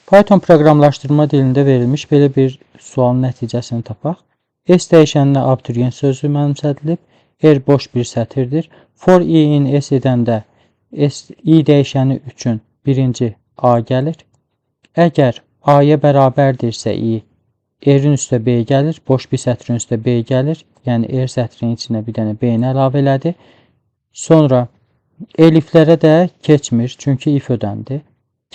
Python proqramlaşdırma dilində verilmiş belə bir sualın nəticəsini tapaq. S dəyişəninə abituriyent sözü mənimsədilib. R boş bir sətirdir. For i-in S edəndə i dəyişəni üçün birinci A gəlir. Əgər A-ya bərabərdirsə i, R-in üstə B gəlir. Boş bir sətrin üstə B gəlir. Yəni R sətrinin içinə bir dənə B-ni əlavə elədi. Sonra eliflərə də keçmir, çünki if ödəndi.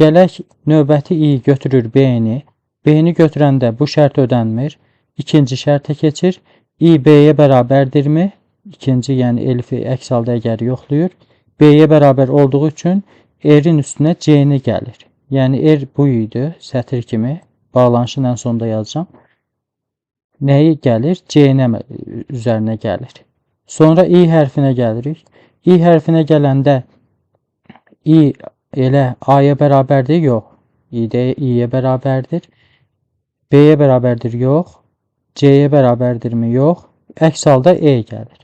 Gələk növbəti i götürür B-ni. B-ni götürəndə bu şərt ödənmir. İkinci şərtə keçir. I B-yə bərabərdirmi? İkinci, yəni elifi əks halda əgər yoxlayır. B-yə bərabər olduğu üçün R-in üstünə C-ni gəlir. Yəni R bu idi, sətir kimi. Bağlanışın ən sonunda yazacağım. Nəyi gəlir? C-nə üzərinə gəlir. Sonra i hərfinə gəlirik. I hərfinə gələndə i elə A-ya bərabərdir? Yox. I də i-yə bərabərdir. B-yə bərabərdir? Yox. C-yə bərabərdirmi? Yox. Əks halda E gəlir.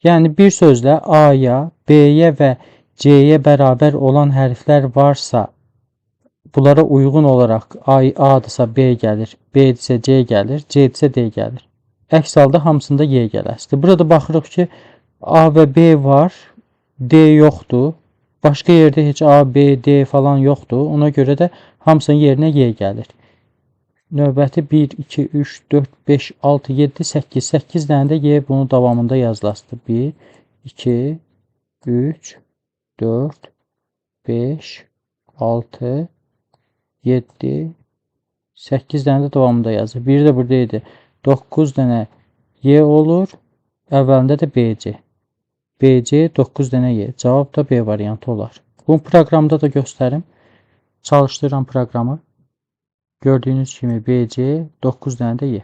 Yəni bir sözlə A-ya, B-yə və C-yə bərabər olan hərflər varsa, bunlara uyğun olaraq A-dırsa B gəlir, B-dirsə C gəlir, C-dirsə D gəlir. Əks halda hamısında Y gələsidir. Burada baxırıq ki, A və B var, D yoxdur. Başqa yerdə heç A, B, D falan yoxdur. Ona görə də hamısının yerinə Y gəlir. Növbəti 1, 2, 3, 4, 5, 6, 7, 8. 8 dənə də Y bunun davamında yazılasıdır. 1, 2, 3, 4, 5, 6, 7, 8 dənə də davamında yazılır. Biri də burada idi. 9 dənə Y olur. Əvvəlində də BC. BC 9 dənə Y. Cavab da B variantı olar. Bu proqramda da göstərim. Çalışdıram proqramı. Gördüyünüz kimi BC 9 dənə də Y.